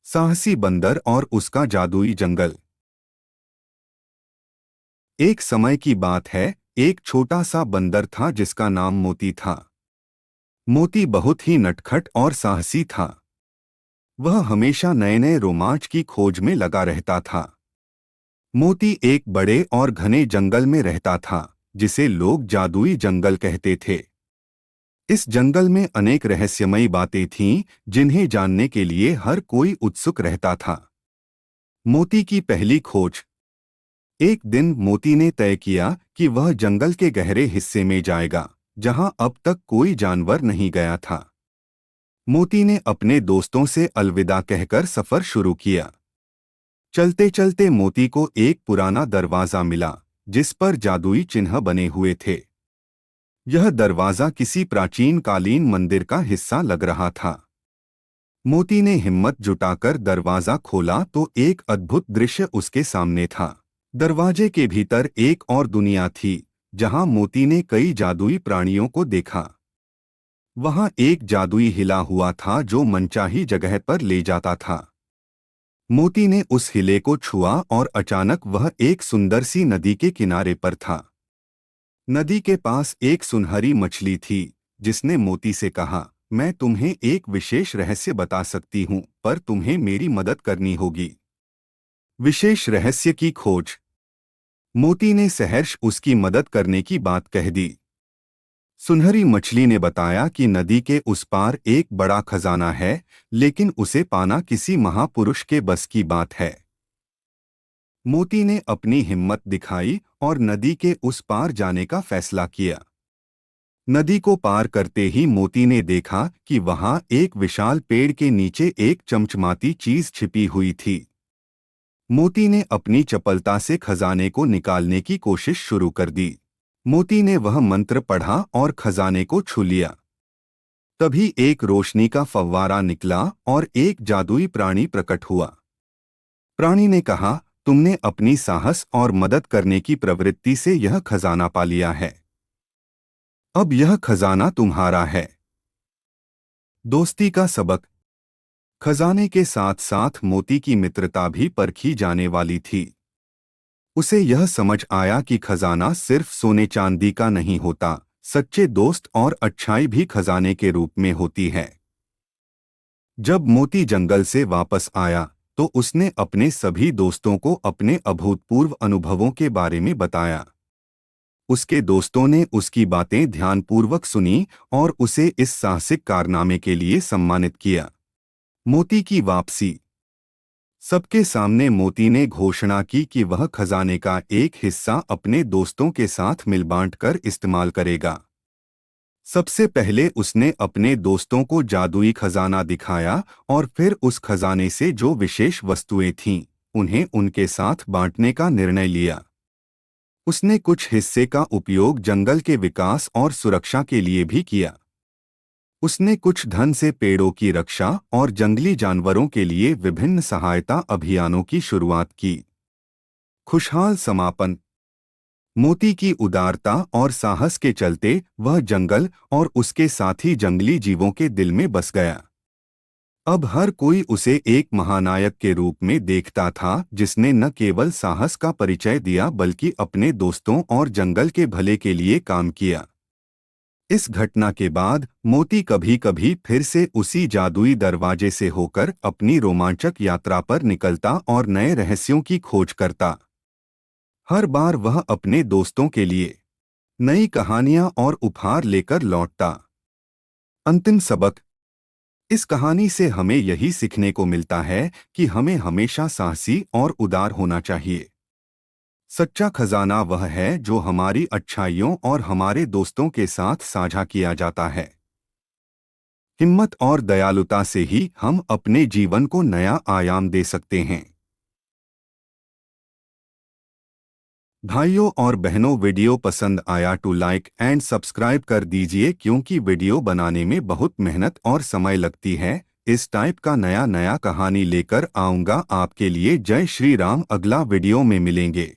साहसी बंदर और उसका जादुई जंगल। एक समय की बात है, एक छोटा सा बंदर था जिसका नाम मोती था। मोती बहुत ही नटखट और साहसी था। वह हमेशा नए नए रोमांच की खोज में लगा रहता था। मोती एक बड़े और घने जंगल में रहता था, जिसे लोग जादुई जंगल कहते थे। इस जंगल में अनेक रहस्यमयी बातें थीं, जिन्हें जानने के लिए हर कोई उत्सुक रहता था। मोती की पहली खोज। एक दिन मोती ने तय किया कि वह जंगल के गहरे हिस्से में जाएगा, जहां अब तक कोई जानवर नहीं गया था। मोती ने अपने दोस्तों से अलविदा कहकर सफर शुरू किया। चलते चलते मोती को एक पुराना दरवाजा मिला, जिस पर जादुई चिन्ह बने हुए थे। यह दरवाजा किसी प्राचीन कालीन मंदिर का हिस्सा लग रहा था। मोती ने हिम्मत जुटाकर दरवाजा खोला तो एक अद्भुत दृश्य उसके सामने था। दरवाजे के भीतर एक और दुनिया थी, जहां मोती ने कई जादुई प्राणियों को देखा। वहां एक जादुई हिला हुआ था जो मनचाही जगह पर ले जाता था। मोती ने उस हिले को छुआ और अचानक वह एक सुंदर सी नदी के किनारे पर था। नदी के पास एक सुनहरी मछली थी, जिसने मोती से कहा, मैं तुम्हें एक विशेष रहस्य बता सकती हूँ, पर तुम्हें मेरी मदद करनी होगी। विशेष रहस्य की खोज। मोती ने सहर्ष उसकी मदद करने की बात कह दी। सुनहरी मछली ने बताया कि नदी के उस पार एक बड़ा खजाना है, लेकिन उसे पाना किसी महापुरुष के बस की बात है। मोती ने अपनी हिम्मत दिखाई और नदी के उस पार जाने का फैसला किया। नदी को पार करते ही मोती ने देखा कि वहां एक विशाल पेड़ के नीचे एक चमचमाती चीज छिपी हुई थी। मोती ने अपनी चपलता से खजाने को निकालने की कोशिश शुरू कर दी। मोती ने वह मंत्र पढ़ा और खजाने को छू लिया। तभी एक रोशनी का फव्वारा निकला और एक जादुई प्राणी प्रकट हुआ। प्राणी ने कहा, तुमने अपनी साहस और मदद करने की प्रवृत्ति से यह खजाना पा लिया है। अब यह खजाना तुम्हारा है। दोस्ती का सबक। खजाने के साथ साथ मोती की मित्रता भी परखी जाने वाली थी। उसे यह समझ आया कि खजाना सिर्फ सोने चांदी का नहीं होता, सच्चे दोस्त और अच्छाई भी खजाने के रूप में होती है। जब मोती जंगल से वापस आया, तो उसने अपने सभी दोस्तों को अपने अभूतपूर्व अनुभवों के बारे में बताया। उसके दोस्तों ने उसकी बातें ध्यानपूर्वक सुनी और उसे इस साहसिक कारनामे के लिए सम्मानित किया। मोती की वापसी। सबके सामने मोती ने घोषणा की कि वह खजाने का एक हिस्सा अपने दोस्तों के साथ मिल बांटकर इस्तेमाल करेगा। सबसे पहले उसने अपने दोस्तों को जादुई खजाना दिखाया और फिर उस खजाने से जो विशेष वस्तुएं थीं, उन्हें उनके साथ बांटने का निर्णय लिया। उसने कुछ हिस्से का उपयोग जंगल के विकास और सुरक्षा के लिए भी किया। उसने कुछ धन से पेड़ों की रक्षा और जंगली जानवरों के लिए विभिन्न सहायता अभियानों की शुरुआत की। खुशहाल समापन। मोती की उदारता और साहस के चलते वह जंगल और उसके साथी जंगली जीवों के दिल में बस गया। अब हर कोई उसे एक महानायक के रूप में देखता था, जिसने न केवल साहस का परिचय दिया बल्कि अपने दोस्तों और जंगल के भले के लिए काम किया। इस घटना के बाद मोती कभी कभी फिर से उसी जादुई दरवाजे से होकर अपनी रोमांचक यात्रा पर निकलता और नए रहस्यों की खोज करता। हर बार वह अपने दोस्तों के लिए नई कहानियां और उपहार लेकर लौटता। अंतिम सबक। इस कहानी से हमें यही सीखने को मिलता है कि हमें हमेशा साहसी और उदार होना चाहिए। सच्चा खजाना वह है जो हमारी अच्छाइयों और हमारे दोस्तों के साथ साझा किया जाता है। हिम्मत और दयालुता से ही हम अपने जीवन को नया आयाम दे सकते हैं। भाइयों और बहनों, वीडियो पसंद आया तो लाइक एंड सब्सक्राइब कर दीजिए, क्योंकि वीडियो बनाने में बहुत मेहनत और समय लगती है। इस टाइप का नया कहानी लेकर आऊंगा आपके लिए। जय श्री राम। अगला वीडियो में मिलेंगे।